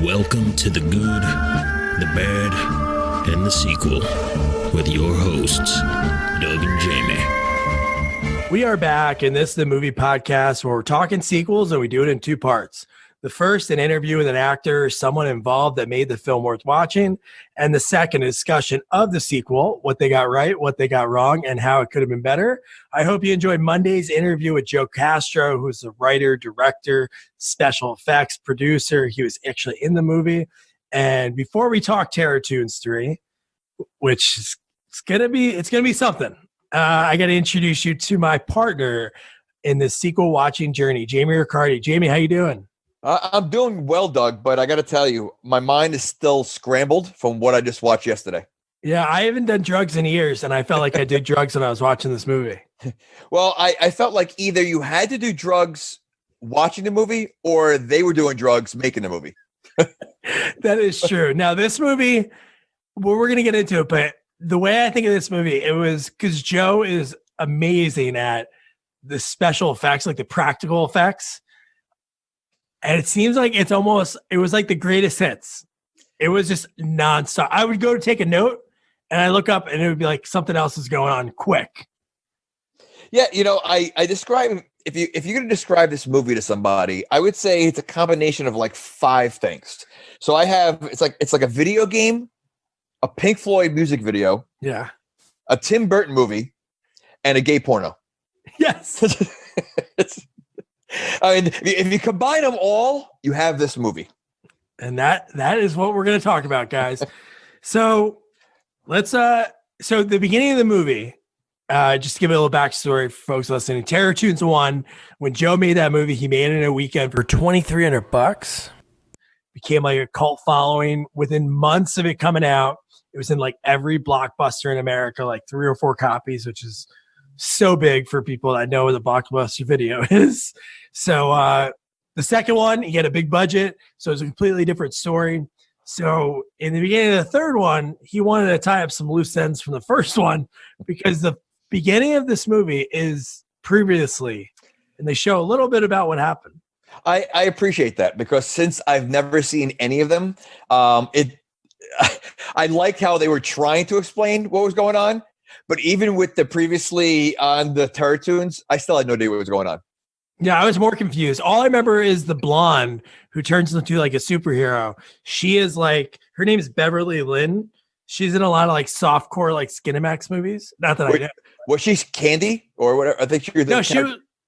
Welcome to the good, the bad, and the sequel with your hosts, Doug and Jamie. We are back, and this is the movie podcast where we're talking sequels, and we do it in two parts. The first, an interview with an actor or someone involved that made the film worth watching. And the second, a discussion of the sequel, what they got right, what they got wrong, and how it could have been better. I hope you enjoyed Monday's interview with Joe Castro, who's the writer, director, special effects producer. He was actually in the movie. And before we talk Toons 3, which is it's gonna be something. I got to introduce you to my partner in this sequel watching journey, Jamie Riccardi. Jamie, how you doing? I'm doing well, Doug, but I got to tell you, my mind is still scrambled from what I just watched yesterday. Yeah, I haven't done drugs in years, and I felt like I did drugs when I was watching this movie. Well, I felt like either you had to do drugs watching the movie or they were doing drugs making the movie. That is true. Now, this movie, well, we're going to get into it, but the way I think of this movie, it was because Joe is amazing at the special effects, like the practical effects. And it seems like it was like the greatest hits. It was just nonstop. I would go to take a note and I look up and it would be like something else is going on quick. Yeah, I describe, if you're going to describe this movie to somebody, I would say it's a combination of like 5 things. So it's like a video game, a Pink Floyd music video, yeah, a Tim Burton movie, and a gay porno. Yes. I mean, if you combine them all, you have this movie. And that is what we're going to talk about, guys. So let's so the beginning of the movie, just to give it a little backstory for folks listening. Toons 1, when Joe made that movie, he made it in a weekend for $2,300. Became like a cult following within months of it coming out. It was in like every Blockbuster in America, like 3 or 4 copies, which is so big for people that know what a Blockbuster video is. So the second one, he had a big budget, so it was a completely different story. So in the beginning of the third one, he wanted to tie up some loose ends from the first one because the beginning of this movie is previously, and they show a little bit about what happened. I appreciate that because since I've never seen any of them, I liked how they were trying to explain what was going on. But even with the previously on the Toons, I still had no idea what was going on. Yeah, I was more confused. All I remember is the blonde who turns into like a superhero. She is like, her name is Beverly Lynn. She's in a lot of like softcore, like Skinemax movies. Not that I know. Was she Candy or whatever? I think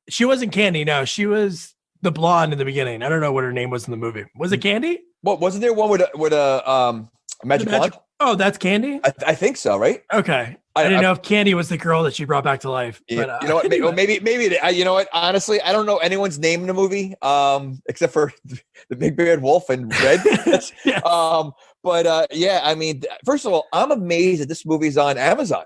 she wasn't Candy. No, she was the blonde in the beginning. I don't know what her name was in the movie. Was it Candy? What wasn't there one with a magic wand? Oh, that's Candy? I think so, right? Okay. I didn't know if Candy was the girl that she brought back to life. Yeah, but, you know what? Maybe. You know what? Honestly, I don't know anyone's name in the movie, except for the big beard wolf and Red. Yes. Yeah. I mean, first of all, I'm amazed that this movie's on Amazon.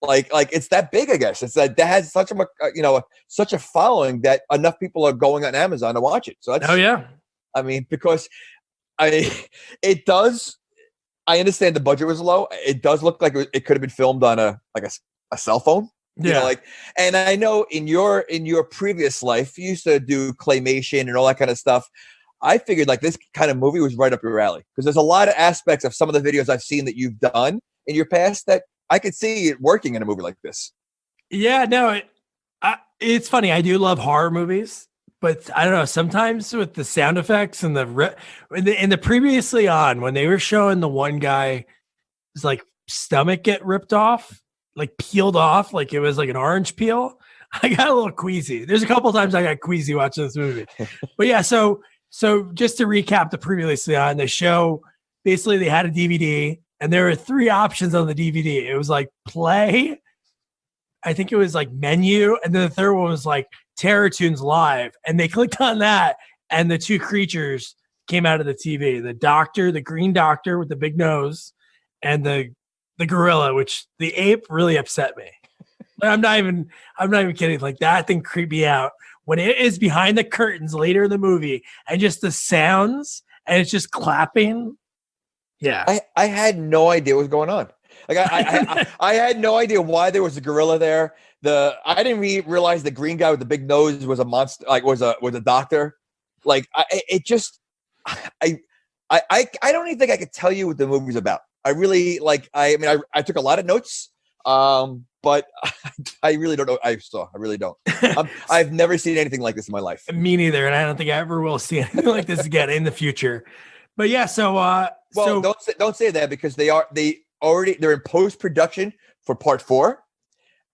Like it's that big. I guess it's that has such a following that enough people are going on Amazon to watch it. So that's, yeah. I mean, because it does. I understand the budget was low. It does look like it could have been filmed on a cell phone. Yeah. And I know in your previous life, you used to do claymation and all that kind of stuff. I figured like this kind of movie was right up your alley because there's a lot of aspects of some of the videos I've seen that you've done in your past that I could see it working in a movie like this. Yeah, no, it's funny. I do love horror movies. But I don't know, sometimes with the sound effects and the previously on, when they were showing the one guy's like stomach get ripped off, like peeled off, like it was like an orange peel, I got a little queasy. There's a couple times I got queasy watching this movie. But yeah, so just to recap the previously on, the show, basically they had a DVD and there were 3 options on the DVD. It was like play, I think it was like menu, and then the third one was like Toons Live, and they clicked on that, and the 2 creatures came out of the TV: the doctor, the green doctor with the big nose, and the gorilla, which the ape really upset me. I'm not even kidding. Like that thing creeped me out when it is behind the curtains later in the movie, and just the sounds, and it's just clapping. Yeah, I had no idea what was going on. Like I had no idea why there was a gorilla there. I didn't realize the green guy with the big nose was a monster. Like was a doctor. Like I I don't even think I could tell you what the movie's about. I really I took a lot of notes, but I really don't know. I really don't. I've never seen anything like this in my life. Me neither, and I don't think I ever will see anything like this again in the future. But yeah, don't say that, because they're in post-production for part 4,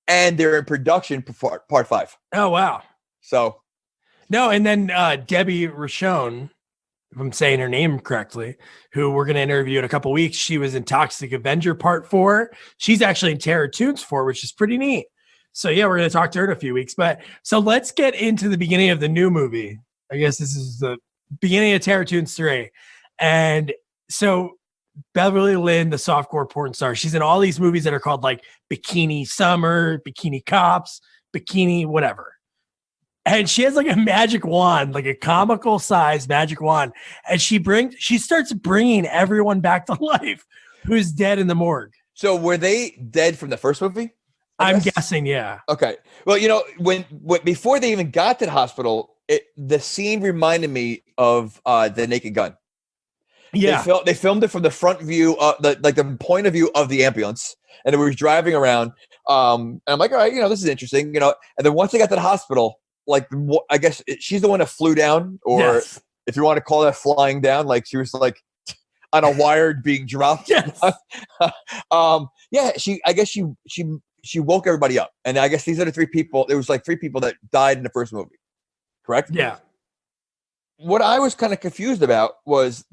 and they're in production for part 5. Oh wow. So no, and then Debbie Rochon, if I'm saying her name correctly, who we're going to interview in a couple weeks. She was in Toxic Avenger Part 4. She's actually in Terror Toons 4, which is pretty neat. So yeah, we're going to talk to her in a few weeks. But so let's get into the beginning of the new movie. I guess this is the beginning of Terror Toons 3. And so Beverly Lynn, the softcore porn star, she's in all these movies that are called like Bikini Summer, Bikini Cops, Bikini whatever. And she has like a magic wand, like a comical size magic wand. And she starts bringing everyone back to life who's dead in the morgue. So were they dead from the first movie? I'm guessing, yeah. Okay. Well, when before they even got to the hospital, the scene reminded me of The Naked Gun. Yeah. They filmed it from the front view, the point of view of the ambulance, and it was driving around. And I'm like, all right, this is interesting, And then once they got to the hospital, I guess she's the one that flew down, or if you want to call that flying down, like she was like on a wire being dropped. Yes. She woke everybody up, and I guess these are the 3 people. There was like 3 people that died in the first movie, correct? Yeah. What I was kind of confused about was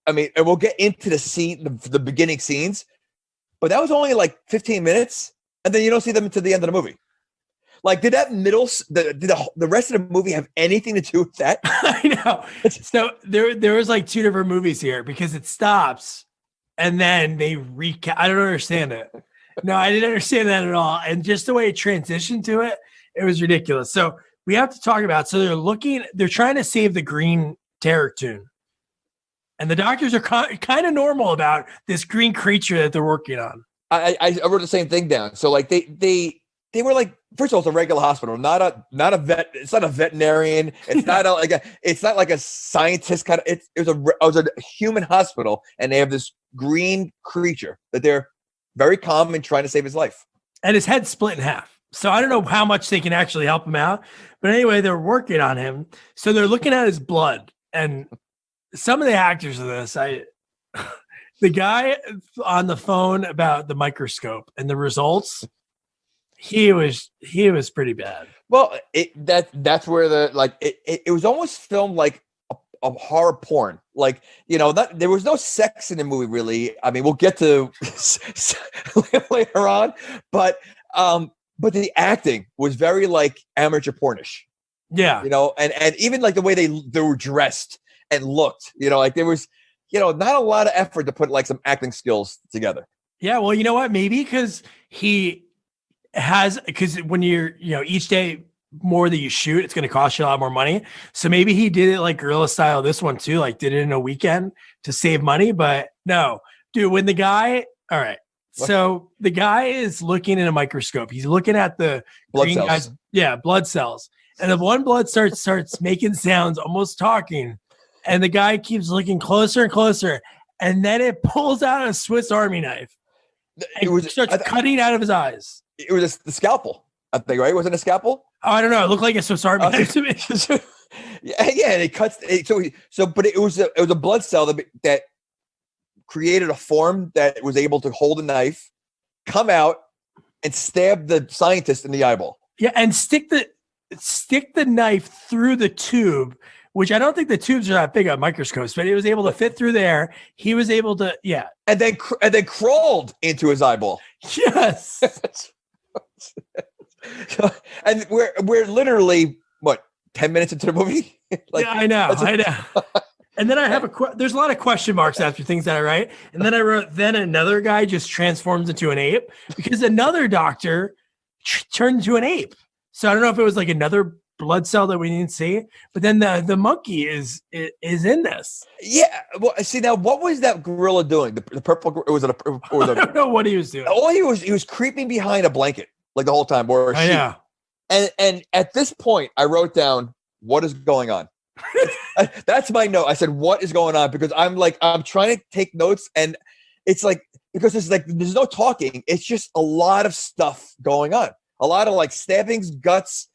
and we'll get into the beginning scenes, but that was only like 15 minutes, and then you don't see them until the end of the movie. Like, did that did the rest of the movie have anything to do with that? I know. So there was like 2 different movies here, because it stops and then they recap. I don't understand it. No, I didn't understand that at all. And just the way it transitioned to it, it was ridiculous. So we have to talk about, they're trying to save the green terror tune. And the doctors are kind of normal about this green creature that they're working on. I wrote the same thing down. So like they were like, first of all, it's a regular hospital, not a vet. It's not a veterinarian. It's not it's not like a scientist kind of. It was a human hospital, and they have this green creature that they're very calm and trying to save his life. And his head's split in half. So I don't know how much they can actually help him out, but anyway, they're working on him. So they're looking at his blood, and some of the actors of this, the guy on the phone about the microscope and the results. He was pretty bad. Well, that's where it was almost filmed like a horror porn. Like, there was no sex in the movie really. I mean, we'll get to later on, but the acting was very like amateur pornish. Yeah. And even like the way they were dressed and looked, like there was, not a lot of effort to put like some acting skills together. Yeah. Well, you know what? Maybe because when you're, each day more that you shoot, it's going to cost you a lot more money. So maybe he did it like guerrilla style, this one too, like did it in a weekend to save money. But no, dude, when the guy, all right. What? So the guy is looking in a microscope. He's looking at the blood cells. Blood cells. And if one blood starts making sounds, almost talking, and the guy keeps looking closer and closer, and then it pulls out a Swiss Army knife. It starts cutting out of his eyes. It was the scalpel, I think, right? Was it a scalpel? Oh, I don't know. It looked like a Swiss Army knife to me. Yeah, and it cuts. But it was a blood cell that created a form that was able to hold a knife, come out, and stab the scientist in the eyeball. Yeah, and stick the knife through the tube, which I don't think the tubes are that big on microscopes, but it was able to fit through there. He was able to, yeah, and then crawled into his eyeball. Yes. And we're literally 10 minutes into the movie. Yeah, I know. And then I have there's a lot of question marks after things that I write. And then I wrote, then another guy just transforms into an ape because another doctor turned into an ape. So I don't know if it was like another blood cell that we didn't see, but then the monkey is in this. Yeah. Well, see now, what was that gorilla doing? The purple. I don't know what he was doing. Oh, he was creeping behind a blanket like the whole time. And at this point, I wrote down what is going on. That's my note. I said, what is going on? Because I'm trying to take notes, and it's like, because it's like, there's no talking. It's just a lot of stuff going on. A lot of like stabbings, guts,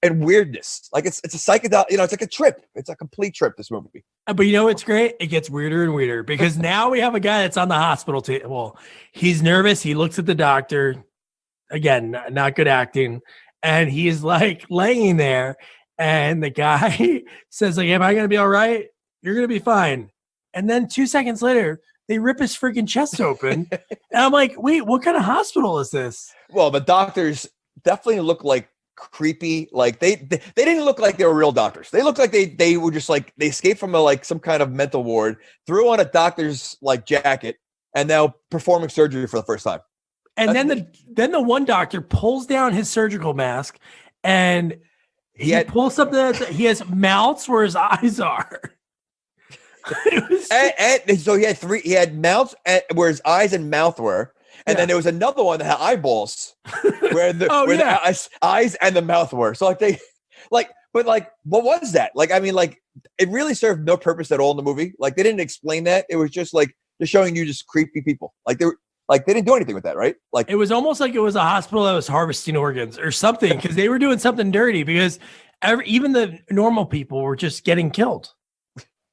and weirdness. Like it's a psychedelic, it's like a trip. It's a complete trip, this movie. But you know what's great? It gets weirder and weirder because now we have a guy that's on the hospital table. Well, he's nervous. He looks at the doctor. Again, not good acting. And he's like laying there. And the guy says, like, am I going to be all right? You're going to be fine. And then 2 seconds later, they rip his freaking chest open. And I'm like, wait, what kind of hospital is this? Well, the doctors definitely look like creepy. Like they didn't look like they were real doctors. They looked like they were just like, they escaped from some kind of mental ward, threw on a doctor's like jacket, and now performing surgery for the first time. And then the one doctor pulls down his surgical mask, and he pulls something that he has mouths where his eyes are. and so he had mouths where his eyes and mouth were. And then there was another one that had eyeballs where the eyes and the mouth were. So what was that? Like, I mean, like, it really served no purpose at all in the movie. Like, they didn't explain that. It was just like, they're showing you just creepy people. Like, they didn't do anything with that, right? Like, it was almost like it was a hospital that was harvesting organs or something, because they were doing something dirty, because even the normal people were just getting killed.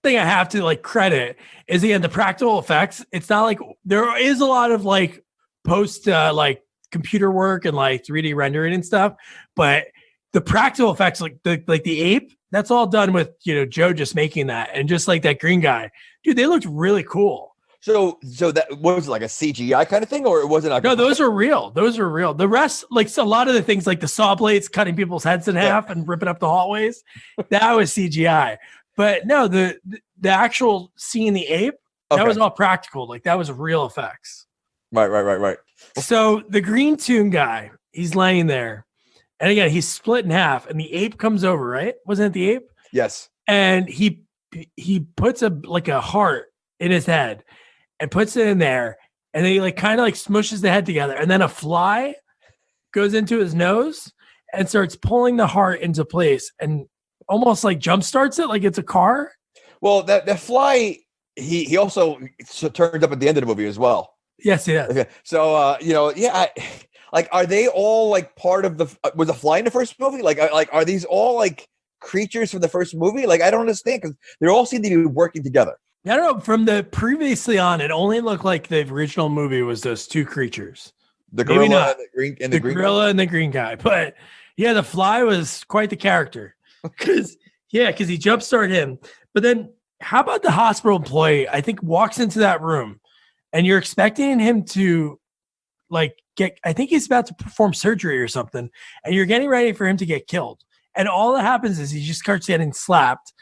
Thing I have to like credit is, again, the practical effects. It's not like there is a lot of like post like computer work and like 3D rendering and stuff, but the practical effects, like the ape, that's all done with Joe just making that, and just like that green guy, dude, they looked really cool. So that was like a CGI kind of thing, or it wasn't? No, those are real. Those are real. The rest, like a lot of the things, like the saw blades cutting people's heads in half and ripping up the hallways, that was CGI. But no, the actual seeing the ape, that was all practical. Like, that was real effects. Right. So the green Toon guy, he's laying there, and again, he's split in half, and the ape comes over, right? Wasn't it the ape? Yes. And he puts a heart in his head and puts it in there, and then he like kind of like smushes the head together, and then a fly goes into his nose and starts pulling the heart into place, and almost like jump starts it like it's a car. Well, that fly, he also turned up at the end of the movie as well. Yes, he does. Okay. So, are they all like part of was a fly in the first movie? Like, are these all like creatures from the first movie? Like, I don't understand, because they all seem to be working together. I don't know. From the previously on, it only looked like the original movie was those two creatures. The gorilla and the green gorilla guy. And the green guy. But yeah, the fly was quite the character. Because he jumpstarted him. But then how about the hospital employee, I think, walks into that room, and you're expecting him to like I think he's about to perform surgery or something, and you're getting ready for him to get killed. And all that happens is he just starts getting slapped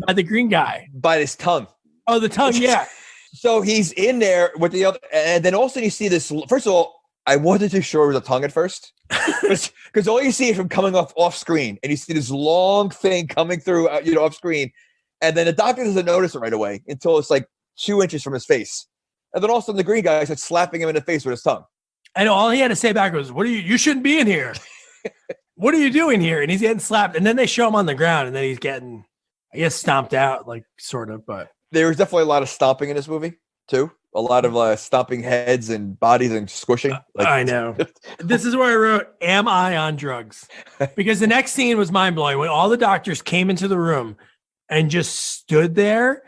by the green guy. By his tongue. Oh, the tongue, yeah. So he's in there with the other, and then also you see this. First of all, I wasn't too sure it was a tongue at first, because all you see is him coming off screen, and you see this long thing coming through, off screen, and then the doctor doesn't notice it right away until it's like 2 inches from his face, and then all of a sudden the green guy is like slapping him in the face with his tongue. And all he had to say back was, "What are you shouldn't be in here. What are you doing here?" And he's getting slapped, and then they show him on the ground, and then he's getting, I guess, stomped out, like sort of, but. There was definitely a lot of stomping in this movie, too. A lot of stomping heads and bodies and squishing. I know. This is where I wrote, "Am I on drugs?" Because the next scene was mind-blowing when all the doctors came into the room and just stood there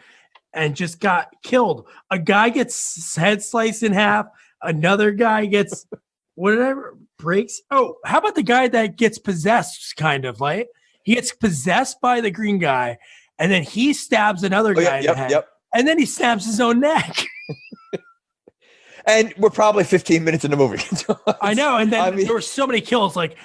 and just got killed. A guy gets his head sliced in half. Another guy gets whatever breaks. Oh, how about the guy that gets possessed, kind of like? He gets possessed by the green guy, and then he stabs another guy in the head. And then he stabs his own neck. And we're probably 15 minutes in the movie. I know. And then there were so many kills. Like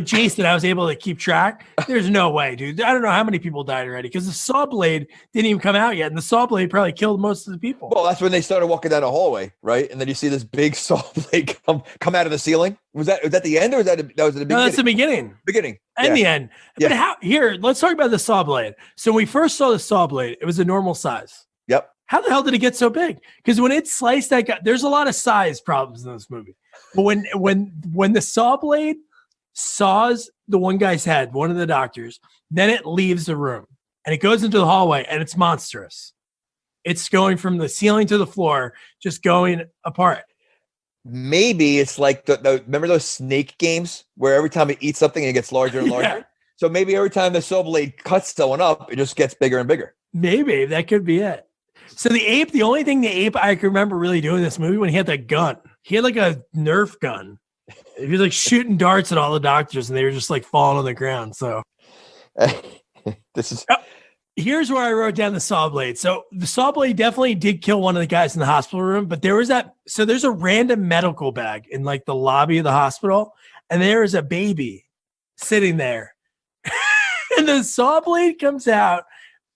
Jason, I was able to keep track. There's no way, dude. I don't know how many people died already, because the saw blade didn't even come out yet. And the saw blade probably killed most of the people. Well, that's when they started walking down the hallway, right? And then you see this big saw blade come out of the ceiling. Was that the end, or was that at the beginning? No, that's the beginning. Beginning. And the end. But let's talk about the saw blade. So when we first saw the saw blade, it was a normal size. Yep. How the hell did it get so big? Because when it sliced that guy, there's a lot of size problems in this movie. But when the saw blade saws the one guy's head, one of the doctors, then it leaves the room. and it goes into the hallway, and it's monstrous. It's going from the ceiling to the floor, just going apart. Maybe it's like the remember those snake games where every time it eats something, it gets larger and larger. Yeah. So maybe every time the saw blade cuts someone up, it just gets bigger and bigger. Maybe that could be it. So the only thing the ape I can remember really doing in this movie when he had that gun, he had like a Nerf gun. He was like shooting darts at all the doctors, and they were just like falling on the ground. So this is. Here's where I wrote down the saw blade. So the saw blade definitely did kill one of the guys in the hospital room, but there was there's a random medical bag in like the lobby of the hospital, and there is a baby sitting there. And the saw blade comes out,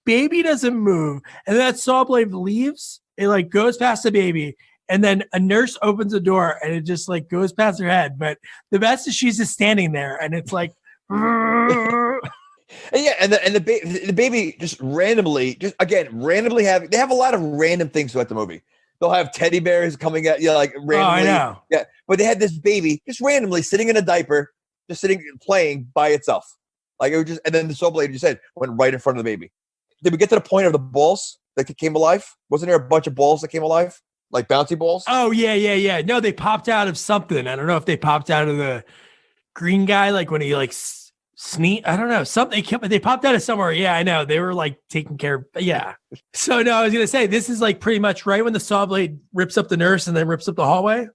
baby doesn't move, and that saw blade leaves, it like goes past the baby, and then a nurse opens the door and it just like goes past her head. But the best is she's just standing there and it's like And yeah, and the baby just randomly they have a lot of random things throughout the movie. They'll have teddy bears coming at you like randomly. Oh, I know. Yeah, but they had this baby just randomly sitting in a diaper, just sitting playing by itself. Like it was just, and then the saw blade you said went right in front of the baby. Did we get to the point of the balls that came alive? Wasn't there a bunch of balls that came alive, like bouncy balls? Oh yeah. No, they popped out of something. I don't know if they popped out of the green guy, like when he like sneak. I don't know, something. They popped out of somewhere. Yeah, I know. They were like taking care of. Yeah. So no, I was gonna say this is like pretty much right when the saw blade rips up the nurse and then rips up the hallway.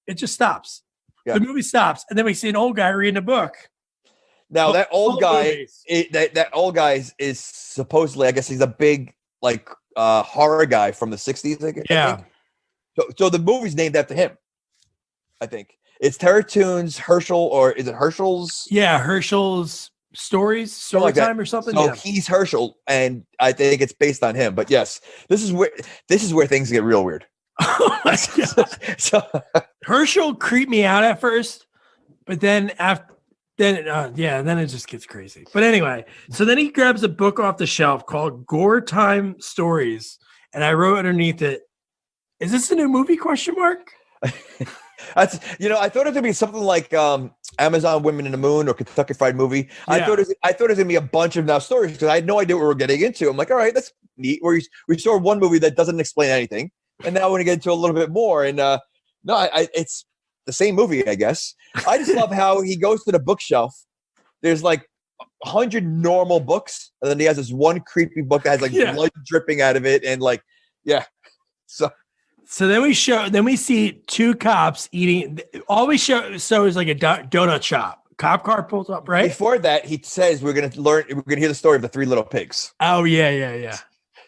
It just stops. Yeah. The movie stops, and then we see an old guy reading a book. Now that old guy, that old guy is supposedly, I guess he's a big like horror guy from the 60s. I think. So the movie's named after him. I think it's Toons, Herschel, or is it Herschel's? Yeah, Herschel's story like time or something. So he's Herschel, and I think it's based on him. But yes, this is where things get real weird. Oh my God. So Herschel creeped me out at first, but then then it just gets crazy. But anyway, so then he grabs a book off the shelf called Gore Time Stories, and I wrote underneath it, "Is this a new movie?" ? That's I thought it would be something like Amazon Women in the Moon or Kentucky Fried Movie. Yeah. I thought it was gonna be a bunch of now stories because I had no idea what we were getting into. I'm like, all right, that's neat. We saw one movie that doesn't explain anything, and now I want to get into a little bit more. And it's the same movie, I guess. I just love how he goes to the bookshelf. There's like 100 normal books, and then he has this one creepy book that has like blood dripping out of it, and like, So then we see two cops eating. All we show is like a donut shop. Cop car pulls up, right? Before that, he says we're gonna hear the story of the three little pigs. Oh yeah.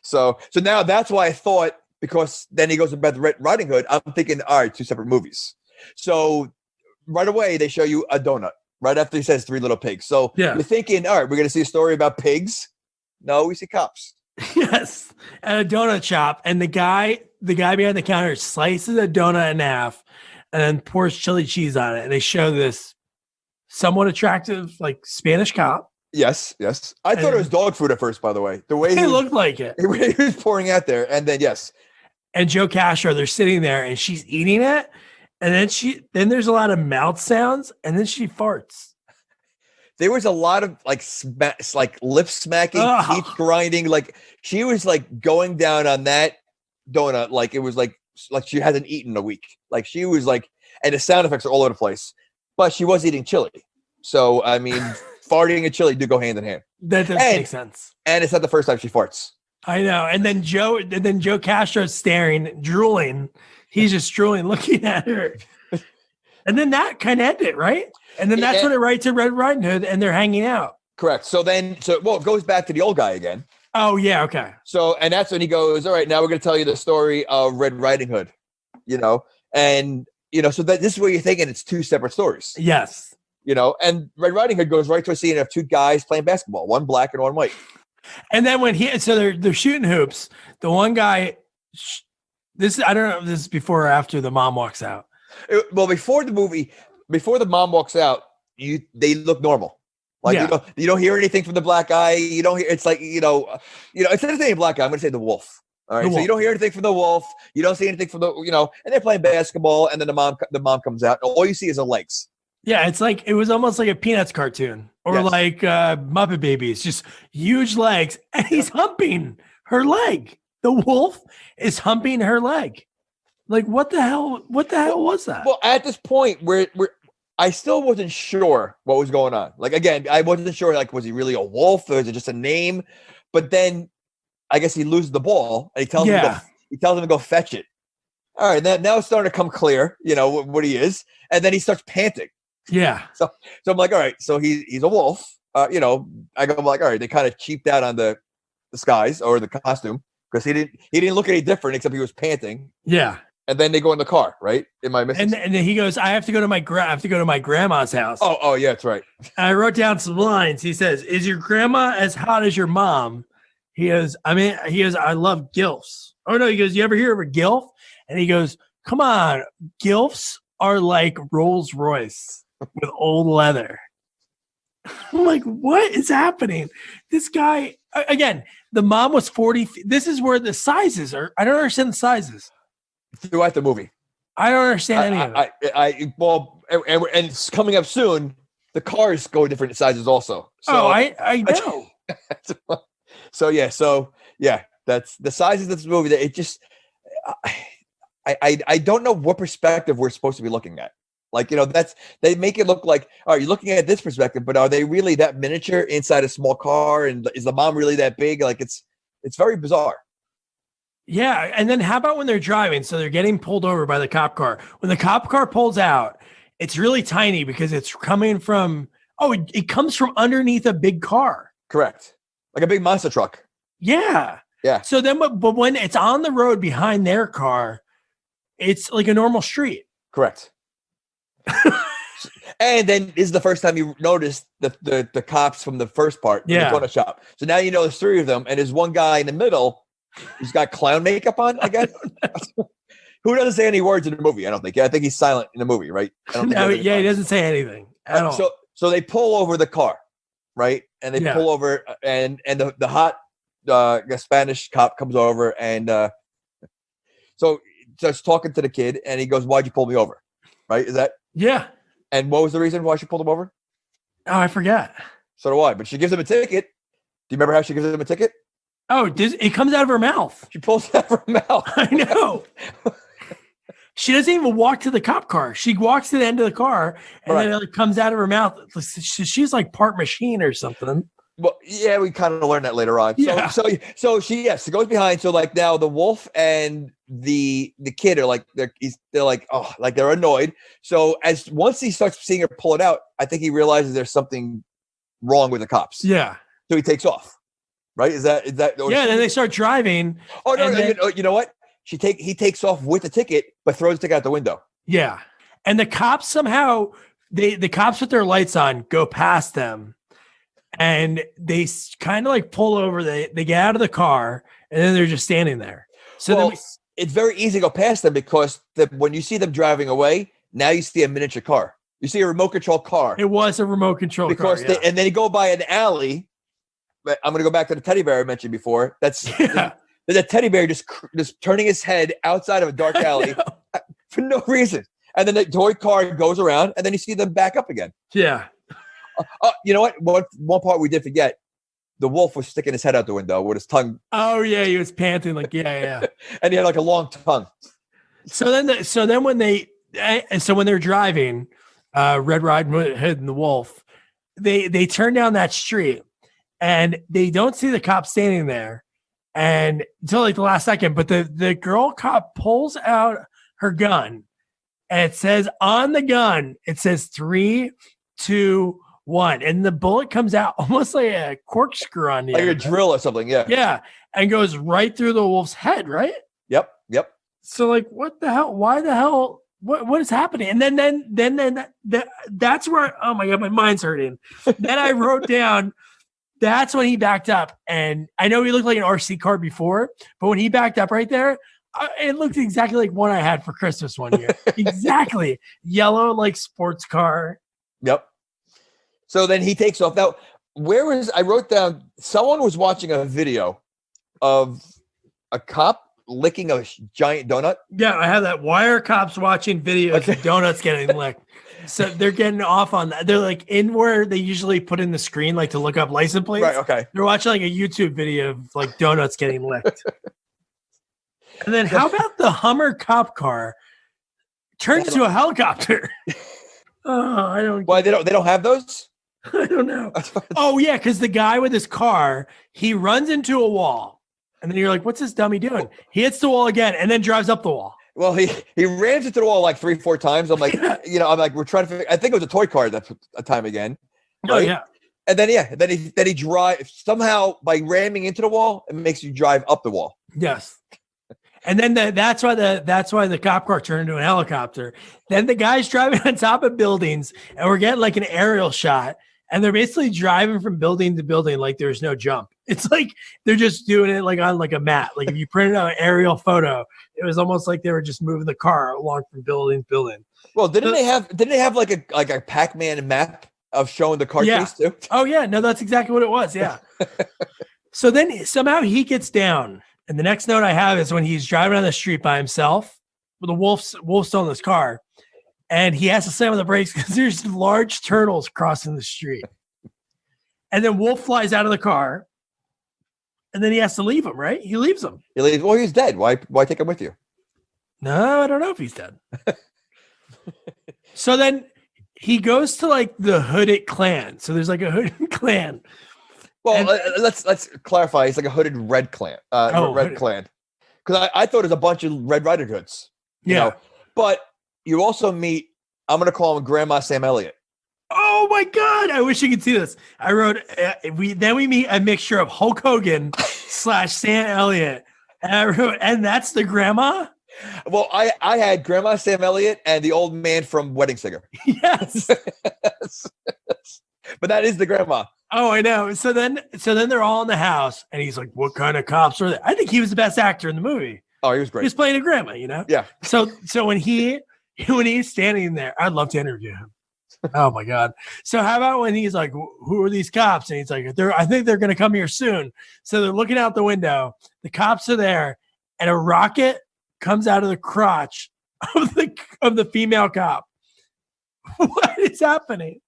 So now that's why I thought, because then he goes about the Red Riding Hood. I'm thinking, all right, two separate movies. So right away they show you a donut right after he says three little pigs. So you're thinking, all right, we're gonna see a story about pigs. No, we see cops. Yes, at a donut shop, and the guy behind the counter slices a donut in half and then pours chili cheese on it. And they show this somewhat attractive, like Spanish cop. Yes. I thought it was dog food at first, by the way. The way it looked like it. He was pouring out there, and then and Joe Castro, they're sitting there, and she's eating it, and then there's a lot of mouth sounds, and then she farts. There was a lot of like lip smacking, teeth grinding. Like she was like going down on that donut like it was like she hasn't eaten in a week. Like she was like, and the sound effects are all over the place. But she was eating chili, so I mean, farting and chili do go hand in hand. That does make sense. And it's not the first time she farts. I know. And then Joe Castro's staring, drooling. He's just drooling, looking at her. And then that kind of ended, right? And then that's when it writes to Red Riding Hood, and they're hanging out. Correct. So it goes back to the old guy again. Oh yeah, okay. So, and that's when he goes, all right, now we're going to tell you the story of Red Riding Hood, and so that this is where you're thinking it's two separate stories. Yes. And Red Riding Hood goes right to a scene of two guys playing basketball, one black and one white. And then when they're shooting hoops, the one guy, I don't know if this is before or after the mom walks out. Before the mom walks out, they look normal. Like you don't hear anything from the black guy. You don't hear. It's like instead of saying black guy, I'm going to say the wolf. All right, so you don't hear anything from the wolf. You don't see anything from the and they're playing basketball, and then the mom comes out, and all you see is the legs. Yeah, it's like it was almost like a Peanuts cartoon Or Yes. like Muppet Babies, just huge legs, and he's humping her leg. The wolf is humping her leg. Like, what the hell? What the hell was that? Well, at this point, where I still wasn't sure what was going on. Like, again, I wasn't sure. Like, was he really a wolf, or is it just a name? But then, I guess he loses the ball, and he tells him to go fetch it. All right, now it's starting to come clear, what he is, and then he starts panting. Yeah. So I'm like, all right, so he's a wolf. I go like, all right, they kind of cheaped out on the disguise or the costume because he didn't look any different except he was panting. Yeah. And then they go in the car, right? Am I missing? And then he goes, I have to go to my grandma's house. Oh yeah, that's right. I wrote down some lines. He says, "Is your grandma as hot as your mom?" He goes, I love gilfs. Oh no, he goes, you ever hear of a gilf? And he goes, come on, gilfs are like Rolls Royce with old leather. I'm like, what is happening? This guy, again, the mom was 40. This is where the sizes are. I don't understand the sizes. Throughout the movie, I don't understand any of it. And it's coming up soon. The cars go different sizes also. So, I know. So yeah, that's the sizes of this movie. That it just, I don't know what perspective we're supposed to be looking at. Like, they make it look like, are you looking at this perspective, but are they really that miniature inside a small car? And is the mom really that big? Like, it's very bizarre. Yeah. And then how about when they're driving? So they're getting pulled over by the cop car. When the cop car pulls out, it's really tiny because it's coming from, it comes from underneath a big car. Correct. Like a big monster truck. Yeah. Yeah. So then, but when it's on the road behind their car, it's like a normal street. Correct. And then this is the first time you notice the cops from the first part. Yeah. The donut shop. So now you know there's three of them, and there's one guy in the middle who's got clown makeup on, I guess. Who doesn't say any words in the movie? I don't think. I think he's silent in the movie, right? I don't think he doesn't say anything at all. So they pull over the car, right? And they pull over, and the hot Spanish cop comes over, and so starts talking to the kid, and he goes, "Why'd you pull me over?" Right? Is that? Yeah. And what was the reason why she pulled him over? Oh, I forgot. So do I. But she gives him a ticket. Do you remember how she gives him a ticket? Oh, it comes out of her mouth. She pulls it out of her mouth. I know. She doesn't even walk to the cop car. She walks to the end of the car, and then it comes out of her mouth. She's like part machine or something. Well, yeah, we kind of learned that later on. Yeah. So she goes behind. So like now the wolf and the kid are like they're like, oh, like they're annoyed. So once he starts seeing her pull it out, I think he realizes there's something wrong with the cops. Yeah. So he takes off. Right? Is that? Yeah. Then they start driving. Oh no! You know what? He takes off with the ticket, but throws the ticket out the window. Yeah. And the cops somehow the cops with their lights on go past them, and they kind of like pull over. They get out of the car, and then they're just standing there. So it's very easy to go past them because when you see them driving away, now you see a miniature car. You see a remote control car. It was a remote control car. And then you go by an alley. But I'm going to go back to the teddy bear I mentioned before. There's a teddy bear just turning his head outside of a dark alley for no reason. And then the toy car goes around, and then you see them back up again. Yeah. You know what? One part we did forget. The wolf was sticking his head out the window with his tongue. Oh yeah, he was panting like yeah. And he had like a long tongue. So then when they're driving, Red Riding Hood and the wolf, they turn down that street, and they don't see the cop standing there, and until like the last second. But the girl cop pulls out her gun, and it says on the gun, it says 3, 2, 1, and the bullet comes out almost like a corkscrew on the like end. a drill or something. Yeah, and goes right through the wolf's head. Right. Yep. So like, what the hell? Why the hell? What is happening? And then that's where oh my god, my mind's hurting. Then I wrote down. That's when he backed up, and I know he looked like an RC car before, but when he backed up right there, it looked exactly like one I had for Christmas one year. Exactly, yellow like sports car. Yep. So then he takes off. Now, I wrote down, someone was watching a video of a cop licking a giant donut. Yeah, I have that. Why are cops watching videos of donuts getting licked? So they're getting off on that. They're like in where they usually put in the screen, like to look up license plates. Right. Okay. They're watching like a YouTube video of like donuts getting licked. And then how about the Hummer cop car turns into a helicopter? Oh, I don't. Why they don't have those? I don't know. Oh yeah, because the guy with his car, he runs into a wall, and then you're like, "What's this dummy doing?" He hits the wall again, and then drives up the wall. Well, he ran into the wall like 3-4 times. I'm like, I'm like, we're trying to figure. I think it was a toy car that a time again. Right? Oh yeah. And then he drives somehow by ramming into the wall. It makes you drive up the wall. Yes. And then that's why the cop car turned into a helicopter. Then the guy's driving on top of buildings, and we're getting like an aerial shot, and they're basically driving from building to building like there's no jump. It's like they're just doing it like on like a mat. Like if you printed out an aerial photo, it was almost like they were just moving the car along from building to building. Well, didn't they have like a Pac-Man map of showing the car chase too? Oh yeah, no, that's exactly what it was. Yeah. So then somehow he gets down. And the next note I have is when he's driving on the street by himself with a wolf's still in his car, and he has to slam on the brakes because there's large turtles crossing the street. And then Wolf flies out of the car, and then he has to leave him, right? He leaves him. He leaves. Well, he's dead. Why take him with you? No, I don't know if he's dead. So then he goes to like the hooded clan. So there's like a hooded clan. Well, let's clarify. It's like a hooded red clan. Clan. Because I thought it was a bunch of Red Riding Hoods. You know? But you also meet, I'm going to call him Grandma Sam Elliott. Oh my God. I wish you could see this. I wrote, we meet a mixture of Hulk Hogan / Sam Elliott. And I wrote, and that's the grandma? Well, I had Grandma Sam Elliott and the old man from Wedding Singer. Yes. But that is the grandma. Oh, I know. So then they're all in the house, and he's like, "What kind of cops are they?" I think he was the best actor in the movie. Oh, he was great. He was playing a grandma, you know. Yeah. So when he's standing there, I'd love to interview him. Oh my God. So how about when he's like, "Who are these cops?" And he's like, I think they're going to come here soon. So they're looking out the window. The cops are there, and a rocket comes out of the crotch of the female cop. What is happening?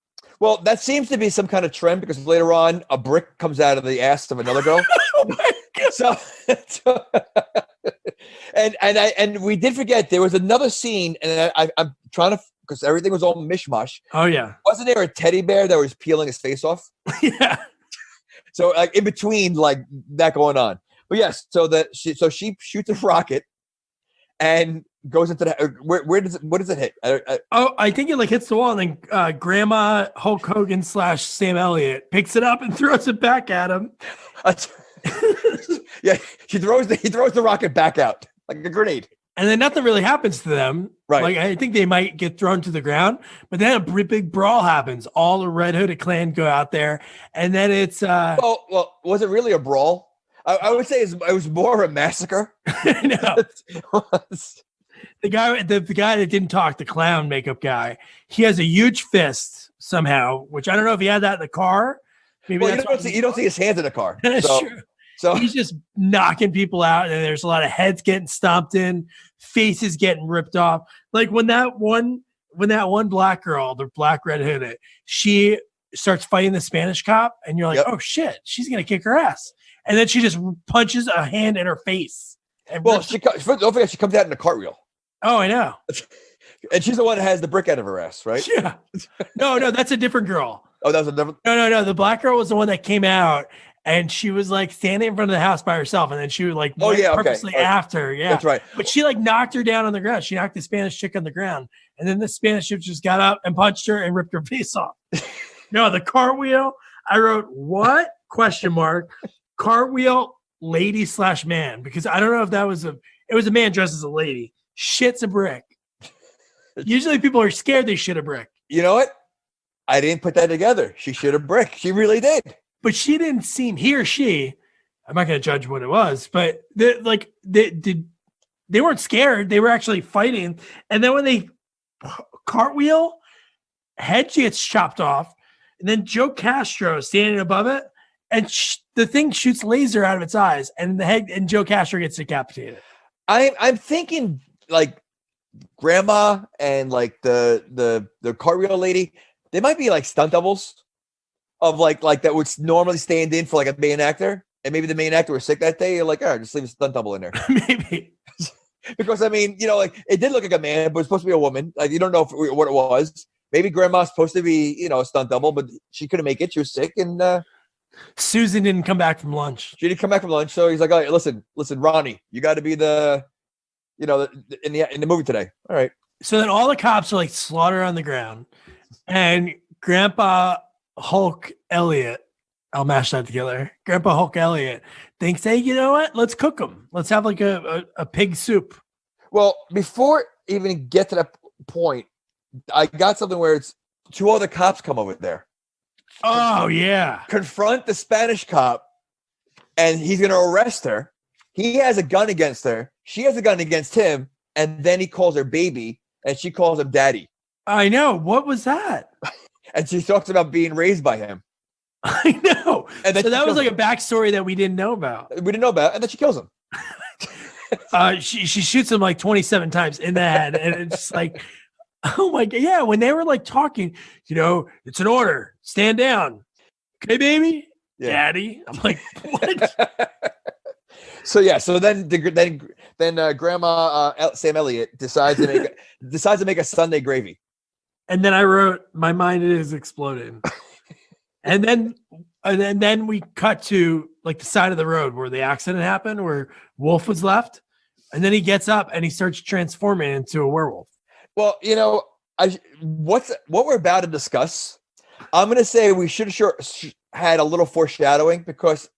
Well, that seems to be some kind of trend because later on, a brick comes out of the ass of another girl. Oh my God. And we did forget there was another scene, and I'm trying to, because everything was all mishmash. Oh yeah, wasn't there a teddy bear that was peeling his face off? Yeah. So like in between, like that going on. But yes, so she shoots a rocket and goes into the what does it hit? I think it like hits the wall, and then Grandma Hulk Hogan / Sam Elliott picks it up and throws it back at him. Yeah, he throws the rocket back out like a grenade, and then nothing really happens to them. Right? Like I think they might get thrown to the ground, but then a big brawl happens. All the Red Hooded clan go out there, and then it's well, was it really a brawl? I would say it was more a massacre. No. The guy that didn't talk, the clown makeup guy, he has a huge fist somehow, which I don't know if he had that in the car. Maybe well, you don't see his hands in the car. That's true. So he's just knocking people out, and there's a lot of heads getting stomped in, faces getting ripped off. Like when that one black girl, the black red hooded, she starts fighting the Spanish cop, and you're like, oh shit, she's gonna kick her ass, and then she just punches a hand in her face. Well, don't forget she comes out in a cartwheel. Oh, I know. And she's the one that has the brick out of her ass, right? Yeah. No, that's a different girl. Oh, that was a different. No. The black girl was the one that came out, and she was like standing in front of the house by herself, and then she would like purposely after. Yeah, that's right. But she like knocked her down on the ground. She knocked the Spanish chick on the ground, and then the Spanish chick just got up and punched her and ripped her face off. No, the cartwheel. I wrote what ? Cartwheel lady / man, because I don't know if it was a man dressed as a lady. Shits a brick. Usually people are scared they shit a brick. You know what? I didn't put that together. She shit a brick. She really did. But she didn't seem, he or she, I'm not going to judge what it was, but they weren't scared. They were actually fighting. And then when they cartwheel, head gets chopped off. And then Joe Castro is standing above it. And the thing shoots laser out of its eyes. And the head and Joe Castro gets decapitated. I'm thinking like grandma and like the cartwheel lady, they might be like stunt doubles of like that would normally stand in for like a main actor, and maybe the main actor was sick that day. You're like, all right, just leave a stunt double in there. Maybe. Because I mean, like it did look like a man, but it's supposed to be a woman. Like you don't know what it was. Maybe grandma's supposed to be, a stunt double, but she couldn't make it. She was sick, and Susan didn't come back from lunch. she didn't come back from lunch. So he's like, all right, listen, Ronnie, you got to be the, in the movie today. All right. So then all the cops are like slaughtered on the ground, and Grandpa Hulk Elliot, I'll mash that together. Grandpa Hulk Elliot thinks, hey, you know what? Let's cook them. Let's have like a pig soup. Well, before even get to that point, I got something where it's two other cops come over there. Oh, yeah. Confront the Spanish cop, and he's going to arrest her. He has a gun against her. She has a gun against him, and then he calls her baby, and she calls him daddy. I know. What was that? And she talks about being raised by him. I know. And then so that was like him. a backstory that we didn't know about. We didn't know about, and then she kills him. She shoots him like 27 times in the head, and it's just like, oh my God. Yeah, when they were like talking, it's an order. Stand down. Okay, baby? Yeah. Daddy. I'm like, what? So then Grandma Sam Elliott decides to make a Sunday gravy. And then I wrote, my mind is exploding. and then we cut to like the side of the road where the accident happened, where Wolf was left. And then he gets up and he starts transforming into a werewolf. Well, what we're about to discuss, I'm going to say we should have had a little foreshadowing, because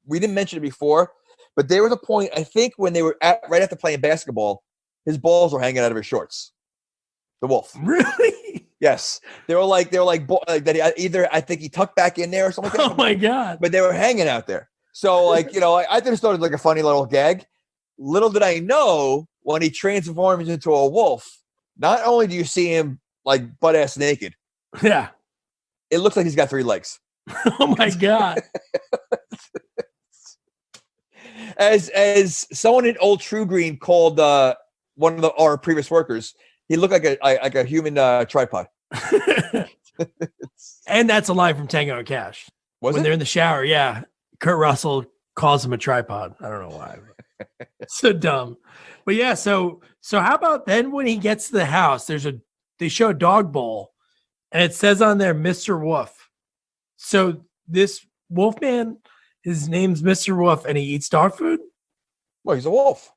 we didn't mention it before, but there was a point, I think, when they were right after playing basketball, his balls were hanging out of his shorts. The wolf. Really? Yes. They were like that. Either I think he tucked back in there or something. Oh my God. But they were hanging out there. So I just thought it was like a funny little gag. Little did I know, when he transforms into a wolf, not only do you see him like butt ass naked. Yeah. It looks like he's got 3 legs. Oh my God. As someone in Old True Green called one of our previous workers, he looked like a human tripod. And that's a line from Tango and Cash. When they're in the shower, yeah. Kurt Russell calls him a tripod. I don't know why. So dumb. But yeah, so how about then when he gets to the house, they show a dog bowl, and it says on there Mr. Wolf. So this wolf man, his name's Mr. Wolf, and he eats dog food. Well, he's a wolf.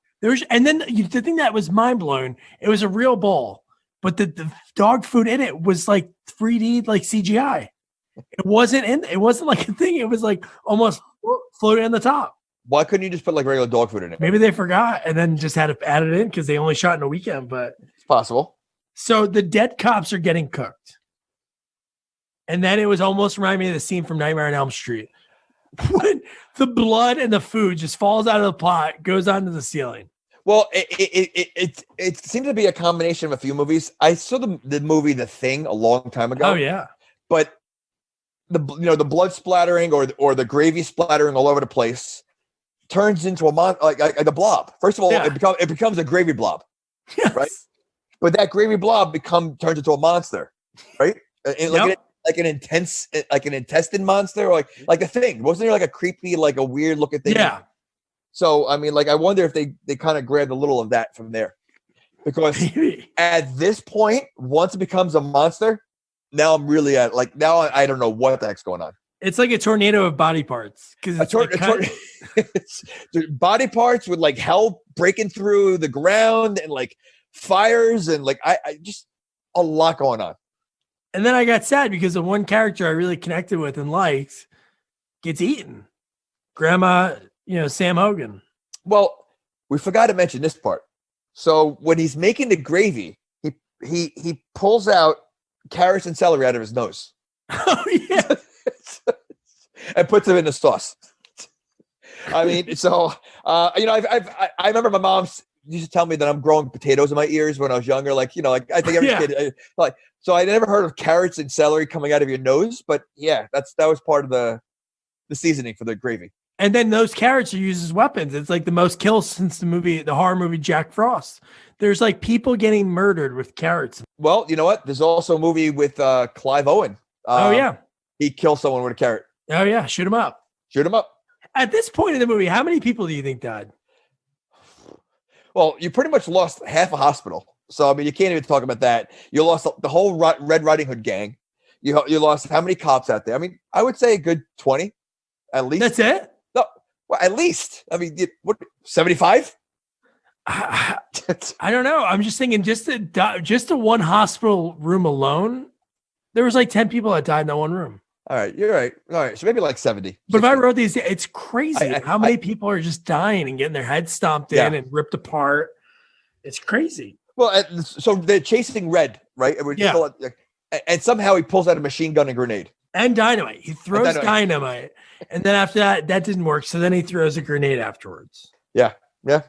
And then the thing that was mind blowing, it was a real bowl, but the dog food in it was like 3D, like CGI. It wasn't like a thing. It was like almost floating on the top. Why couldn't you just put like regular dog food in it? Maybe they forgot and then just had to add it in because they only shot in a weekend. But it's possible. So the dead cops are getting cooked, and then it was almost reminding me of the scene from Nightmare on Elm Street when the blood and the food just falls out of the pot, goes onto the ceiling. Well, it seems to be a combination of a few movies. I saw the movie The Thing a long time ago. Oh yeah, but the blood splattering or the gravy splattering all over the place turns into like a blob. First of all, it becomes a gravy blob, yes. Right? But that gravy blob turns into a monster, right? Like an intestine monster, or like a thing. Wasn't there like a creepy, like a weird looking thing? Yeah. So I mean, like I wonder if they kind of grabbed a little of that from there, because at this point, once it becomes a monster, now I'm really I don't know what the heck's going on. It's like a tornado of body parts, because it's body parts with like hell breaking through the ground and like fires and like I just a lot going on. And then I got sad because the one character I really connected with and liked gets eaten. Grandma, Sam Hogan. Well, we forgot to mention this part. So when he's making the gravy, he pulls out carrots and celery out of his nose. Oh yeah. And puts them in the sauce. I mean, so I remember my mom used to tell me that I'm growing potatoes in my ears when I was younger. Like I think every kid so I never heard of carrots and celery coming out of your nose, but yeah, that was part of the seasoning for the gravy. And then those carrots are used as weapons. It's like the most kills since the horror movie Jack Frost. There's like people getting murdered with carrots. Well, you know what? There's also a movie with Clive Owen. Oh yeah, he kills someone with a carrot. Oh yeah, shoot him up. Shoot him up. At this point in the movie, how many people do you think died? Well, you pretty much lost half a hospital. So I mean, you can't even talk about that. You lost the whole Red Riding Hood gang. You lost how many cops out there? I mean, I would say a good 20, at least. That's it. No, well, at least. I mean, what 75? I don't know. I'm just thinking, just the one hospital room alone, there was like 10 people that died in that one room. All right, you're right. All right, so maybe like 70. But if I wrote these, it's crazy how many people are just dying and getting their heads stomped in and ripped apart. It's crazy. Well, so they're chasing Red, right? And somehow he pulls out a machine gun and grenade. And dynamite. He throws dynamite. And then after that didn't work. So then he throws a grenade afterwards. Yeah. Yeah.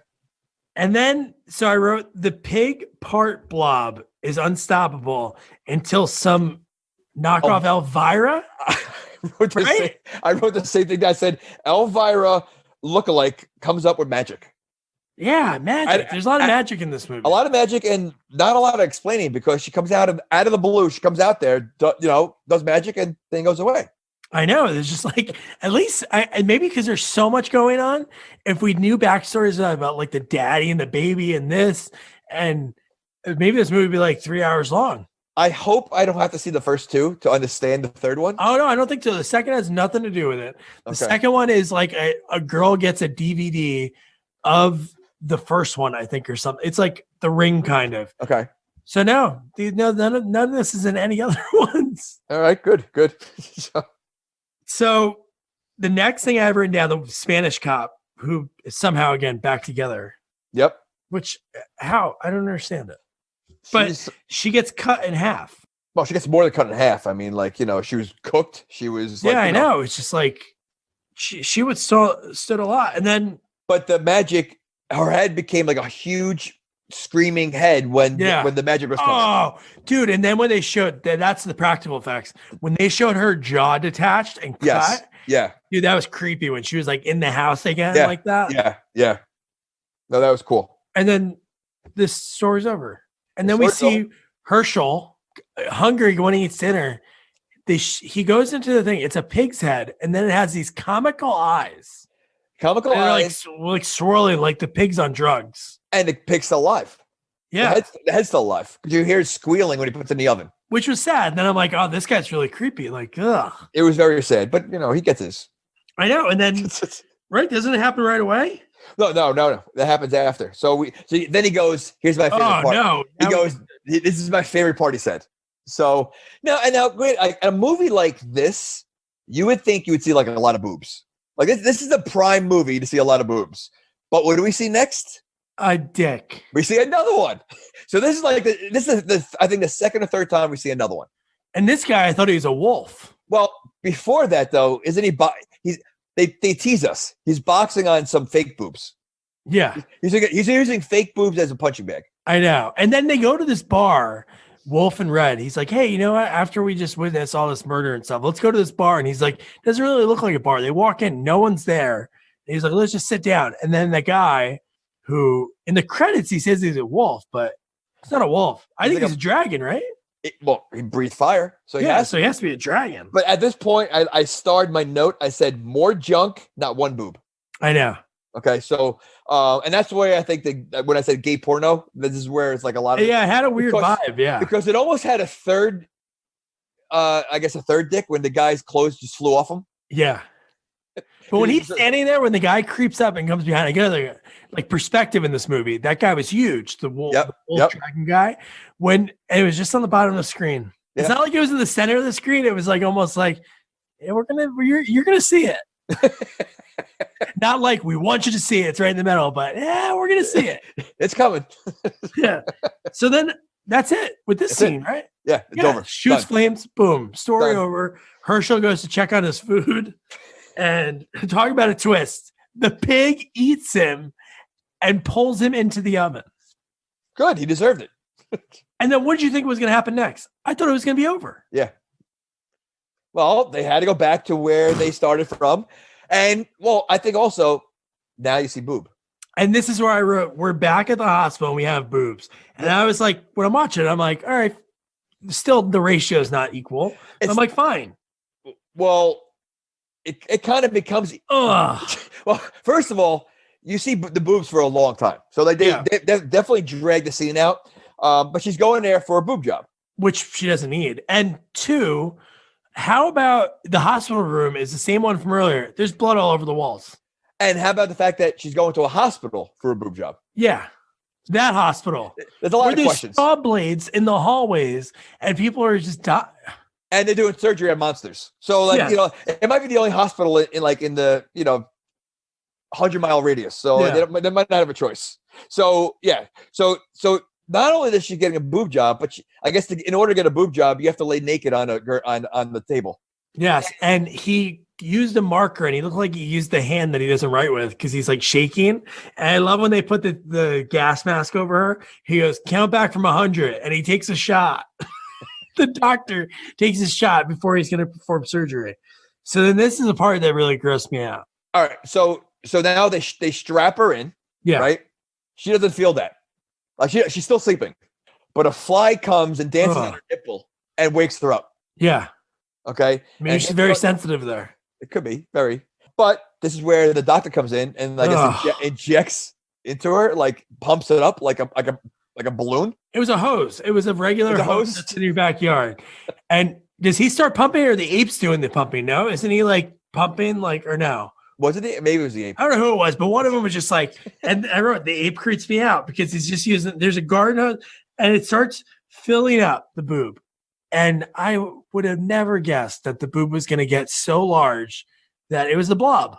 And then, so I wrote, the pig part blob is unstoppable until some knockoff Elvira. I wrote the same thing. I said, Elvira lookalike comes up with magic. Yeah, magic. There's a lot of magic in this movie. A lot of magic and not a lot of explaining because she comes out of the blue. She comes out there, does magic and then goes away. I know. There's just like, at least, and maybe because there's so much going on, if we knew backstories about like the daddy and the baby and this, and maybe this movie would be like 3 hours long. I hope I don't have to see the first two to understand the third one. Oh, no, I don't think so. The second has nothing to do with it. The second one is like a girl gets a DVD of the first one, I think, or something. It's like The Ring, kind of. Okay. So no, none of this is in any other ones. All right, good. So the next thing I have written down, the Spanish cop who is somehow again back together. Yep. Which, how? I don't understand it. But she gets cut in half. Well, she gets more than cut in half. I mean, like, she was cooked. She was like, I know. It's just like she would stood a lot. And then, but the magic, her head became like a huge screaming head when the magic was coming. Oh, dude. And then when they showed that's the practical effects. When they showed her jaw detached and cut. Yeah. Dude, that was creepy when she was like in the house again like that. Yeah. No, that was cool. And then this story's over. And then we see Herschel hungry when he eats dinner. He goes into the thing. It's a pig's head. And then it has these comical eyes. Like swirling like the pig's on drugs. And the pig's still alive. Yeah. The head's still alive. You hear it squealing when he puts it in the oven. Which was sad. And then I'm like, oh, this guy's really creepy. Like, ugh. It was very sad. But, he gets his. I know. And then, right? Doesn't it happen right away? No. That happens after. So then he goes, here's my favorite part. No. He goes, this is my favorite part, he said. So, now, great. A movie like this, you would think you would see like a lot of boobs. Like this is the prime movie to see a lot of boobs. But what do we see next? A dick. We see another one. So this is like I think the second or third time we see another one. And this guy, I thought he was a wolf. Well, before that though, isn't he? They tease us. He's boxing on some fake boobs. Yeah, he's using fake boobs as a punching bag. I know. And then they go to this bar, Wolf and Red. He's like, hey, you know what? After we just witnessed all this murder and stuff, let's go to this bar. And he's like, doesn't really look like a bar. They walk in, no one's there. And he's like, let's just sit down. And then the guy who in the credits he says he's a wolf, but it's not a wolf. I think he's a dragon, right? He breathes fire, so he has to be a dragon. But at this point, I starred my note. I said more junk, not one boob. I know. Okay, so and that's the way I think when I said gay porno, this is where it's like a lot of it had a weird vibe, because it almost had a third dick when the guy's clothes just flew off him. Yeah. But when he's standing there, when the guy creeps up and comes behind, again, like perspective in this movie, that guy was huge. The wolf dragon guy. When it was just on the bottom of the screen, it's not like it was in the center of the screen. It was like almost like, yeah, you're gonna see it. Not like we want you to see it. It's right in the middle, but yeah, we're gonna see it. It's coming. Yeah. So then that's it with this scene, right? Yeah, it's over. Shoots flames. Boom. Story over. Herschel goes to check on his food. And talk about a twist. The pig eats him and pulls him into the oven. Good. He deserved it. And then what did you think was going to happen next? I thought it was going to be over. Yeah. Well, they had to go back to where they started from. And well, I think also now you see boob. And this is where I wrote, we're back at the hospital and we have boobs. And I was like, when I'm watching it, I'm like, all right, still the ratio is not equal. I'm like, fine. Well, it kind of becomes. Ugh. Well, first of all, you see the boobs for a long time. So they definitely drag the scene out. But she's going there for a boob job. Which she doesn't need. And two, how about the hospital room is the same one from earlier? There's blood all over the walls. And how about the fact that she's going to a hospital for a boob job? Yeah. That hospital. There's a lot of questions. Saw blades in the hallways and people are just dying. And they're doing surgery on monsters. So like, it might be the only hospital in the, 100-mile radius. So they might not have a choice. So, yeah. So not only is she getting a boob job, but I guess in order to get a boob job, you have to lay naked on the table. Yes. And he used a marker and he looked like he used the hand that he doesn't write with because he's like shaking. And I love when they put the gas mask over her. He goes, count back from 100 and he takes a shot. The doctor takes his shot before he's going to perform surgery. So then this is the part that really grossed me out. All right. So now they strap her in. Yeah. Right. She doesn't feel that. Like she's still sleeping, but a fly comes and dances on her nipple and wakes her up. Yeah. Okay. Maybe she's very sensitive there. It could be very, but this is where the doctor comes in and I guess injects into her, like pumps it up like a balloon. It was a hose. It was a regular hose that's in your backyard. And does he start pumping or the ape's doing the pumping? No, isn't he like pumping or no? Was it maybe it was the ape? I don't know who it was, but one of them was just like, and I wrote the ape creeps me out because he's just using. There's a garden hose and it starts filling up the boob. And I would have never guessed that the boob was going to get so large that it was the blob.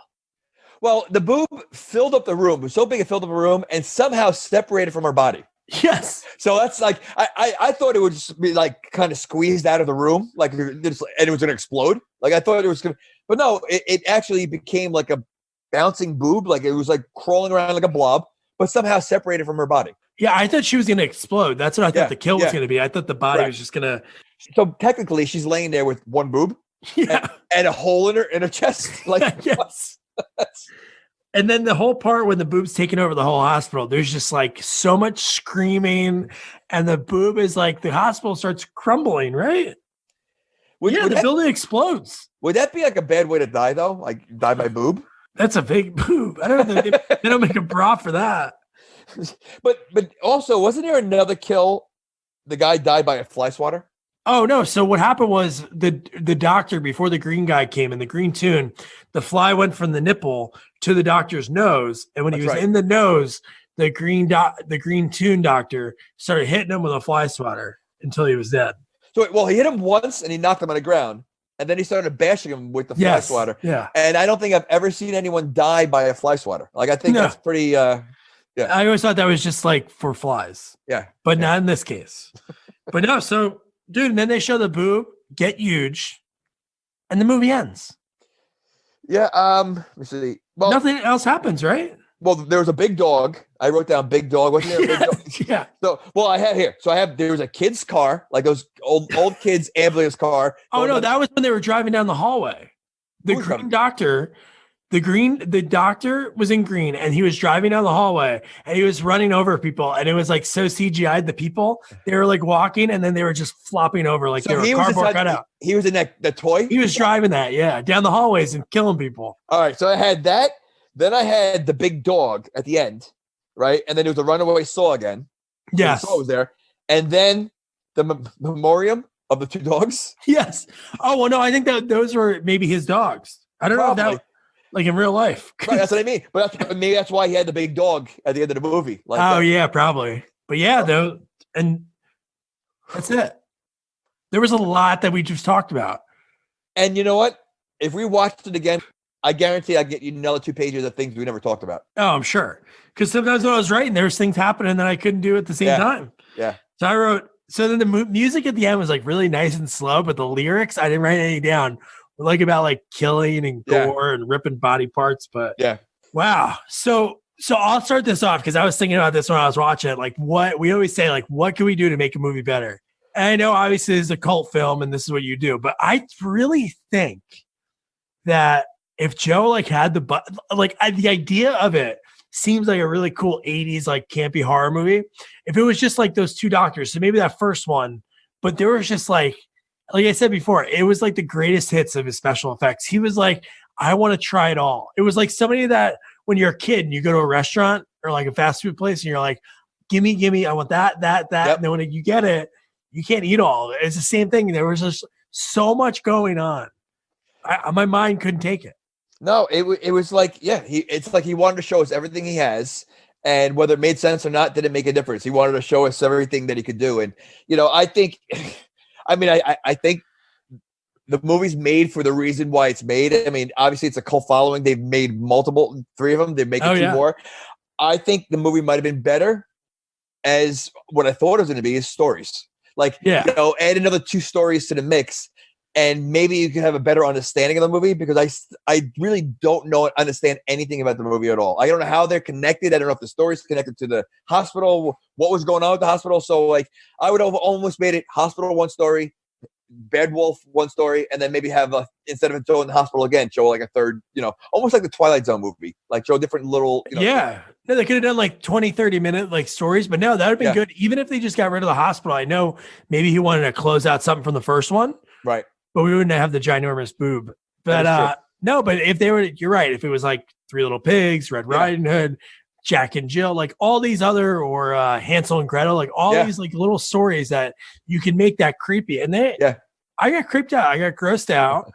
Well, the boob filled up the room. It was so big it filled up the room and somehow separated from her body. Yes. So that's like, I thought it would just be like kind of squeezed out of the room, like and it was going to explode. Like I thought it was going to, but no, it actually became like a bouncing boob. Like it was like crawling around like a blob, but somehow separated from her body. Yeah. I thought she was going to explode. That's what I thought the kill was going to be. I thought the body was just going to. So technically she's laying there with one boob and a hole in her chest. Like, yes. And then the whole part when the boob's taking over the whole hospital, there's just like so much screaming and the boob is like the hospital starts crumbling, right? The building explodes. Would that be like a bad way to die though? Like die by boob? That's a big boob. I don't know. They don't make a bra for that. But also, wasn't there another kill? The guy died by a fly swatter? Oh no! So what happened was the doctor before the green guy came in the green Toon, the fly went from the nipple to the doctor's nose, and when he was in the nose, the green Toon doctor started hitting him with a fly swatter until he was dead. So he hit him once and he knocked him on the ground, and then he started bashing him with the fly swatter. Yeah, and I don't think I've ever seen anyone die by a fly swatter. Like I think that's pretty. I always thought that was just like for flies. Yeah, but not in this case. But no, so. Dude, and then they show the boob get huge, and the movie ends. Yeah, let me see. Well, nothing else happens, right? Well, there was a big dog. I wrote down big dog. Wasn't there a big dog? Yeah. So, I had here. So there was a kid's car, like those old kids ambulance car. Oh no, that was when they were driving down the hallway. The doctor was in green and he was driving down the hallway and he was running over people and it was like so CGI'd the people. They were like walking and then they were just flopping over like they were cardboard cutout. He was in the toy? He was driving that, down the hallways and killing people. All right, so I had that. Then I had the big dog at the end, right? And then there was a runaway saw again. Yes. The saw was there. And then the memoriam of the two dogs. Yes. Oh, well, no, I think that those were maybe his dogs. I don't know if that like in real life. Right, that's what I mean. But maybe that's why he had the big dog at the end of the movie. Like yeah, probably. But yeah, though, and that's it. There was a lot that we just talked about. And you know what? If we watched it again, I guarantee I'd get you another 2 pages of things we never talked about. Oh, I'm sure. Because sometimes when I was writing, there was things happening that I couldn't do at the same time. Yeah. So I wrote, so then the music at the end was like really nice and slow, but the lyrics, I didn't write any down. Like about like killing and gore and ripping body parts, but wow. So I'll start this off because I was thinking about this when I was watching it. Like what we always say, like what can we do to make a movie better? And I know obviously this is a cult film and this is what you do, but I really think that if Joe like had the the idea of it seems like a really cool 80s like campy horror movie. If it was just like those two doctors, so maybe that first one, but there was just like I said before, it was like the greatest hits of his special effects. He was like, I want to try it all. It was like somebody that when you're a kid and you go to a restaurant or like a fast food place and you're like, gimme, I want that. Yep. And then when you get it, you can't eat all of it. It's the same thing. There was just so much going on. My mind couldn't take it. No, it was like, it's like he wanted to show us everything he has, and whether it made sense or not, didn't make a difference. He wanted to show us everything that he could do. And, I think, I think the movie's made for the reason why it's made. I mean, obviously it's a cult following. They've made 3 of them. They're making 2 more. I think the movie might've been better as what I thought it was going to be is stories. Like, add another 2 stories to the mix, and maybe you can have a better understanding of the movie, because I really don't understand anything about the movie at all. I don't know how they're connected. I don't know if the story's connected to the hospital, what was going on with the hospital. So like, I would have almost made it hospital 1 story, Bad Wolf 1 story, and then maybe have instead of it showing the hospital again, show like a third, almost like the Twilight Zone movie, like show different little, No, they could have done like 20, 30-minute like stories, but no, that would have been good. Even if they just got rid of the hospital. I know maybe he wanted to close out something from the first one. Right. But we wouldn't have the ginormous boob. But no, but if they were, you're right. If it was like 3 Little Pigs, Red Riding Hood, Jack and Jill, like all these other, or Hansel and Gretel, like all these like little stories that you can make that creepy. And I got creeped out. I got grossed out.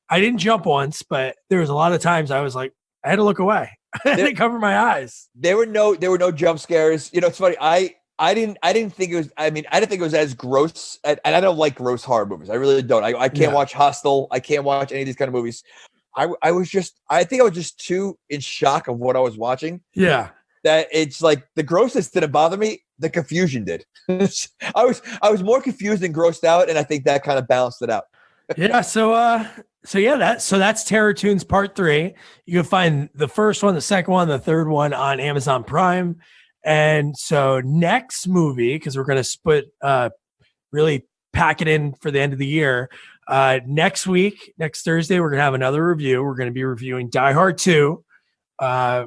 I didn't jump once, but there was a lot of times I was like, I had to look away. I had to cover my eyes. There were no jump scares. It's funny. I didn't think it was, I didn't think it was as gross, and I don't like gross horror movies. I really don't. I can't watch Hostel. I can't watch any of these kind of movies. I think I was just too in shock of what I was watching. Yeah. That it's like the grossness didn't bother me. The confusion did. I was more confused than grossed out, and I think that kind of balanced it out. That's Terror Toons Part 3. You can find the first one, the second one, the third one on Amazon Prime. And so next movie, because we're going to split, really pack it in for the end of the year. Next week, next Thursday, we're going to have another review. We're going to be reviewing Die Hard 2,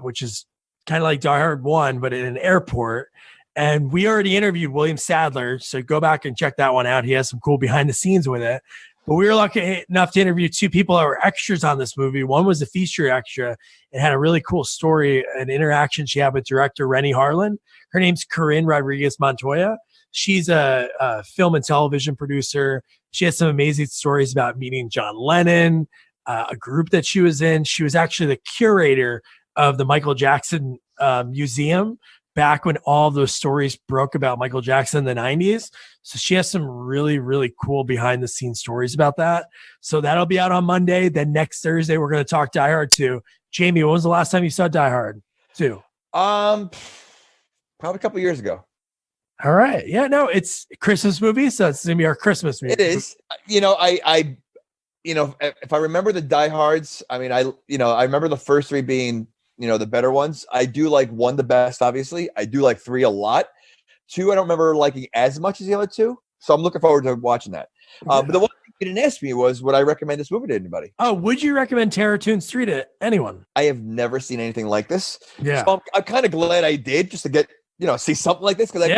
which is kind of like Die Hard 1, but in an airport. And we already interviewed William Sadler, so go back and check that one out. He has some cool behind the scenes with it. But we were lucky enough to interview 2 people that were extras on this movie. One was a feature extra. It had a really cool story, an interaction she had with director Rennie Harlan. Her name's Corinne Rodriguez Montoya. She's a film and television producer. She has some amazing stories about meeting John Lennon, a group that she was in. She was actually the curator of the Michael Jackson Museum back when all those stories broke about Michael Jackson in the 90s. So she has some really, really cool behind the scenes stories about that. So that'll be out on Monday. Then next Thursday, we're going to talk Die Hard 2. Jamie, when was the last time you saw Die Hard 2? Probably a couple years ago. All right. Yeah, no, it's a Christmas movie. So it's going to be our Christmas movie. It is. I if I remember the Die Hards, I remember the first 3 being, the better ones. I do like 1 the best, obviously. I do like 3 a lot. 2, I don't remember liking as much as the other 2. So I'm looking forward to watching that. But the one thing you didn't ask me was, would I recommend this movie to anybody? Oh, would you recommend Terror Toons 3 to anyone? I have never seen anything like this. Yeah. So I'm kind of glad I did, just to get, see something like this. Because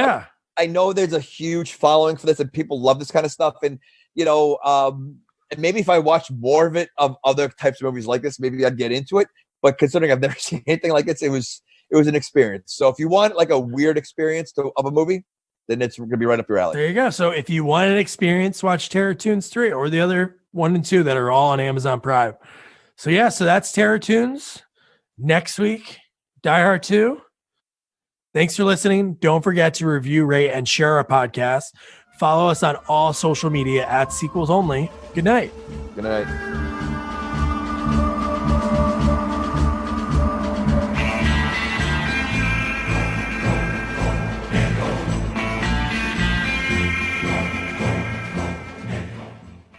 I know there's a huge following for this and people love this kind of stuff. And, and maybe if I watched more of it, of other types of movies like this, maybe I'd get into it. But considering I've never seen anything like this, it was an experience. So if you want like a weird experience of a movie, then it's going to be right up your alley. There you go. So if you want an experience, watch Terror Toons 3 or the other 1 and 2 that are all on Amazon Prime. So so that's Terror Toons. Next week, Die Hard 2. Thanks for listening. Don't forget to review, rate, and share our podcast. Follow us on all social media at Sequels Only. Good night. Good night.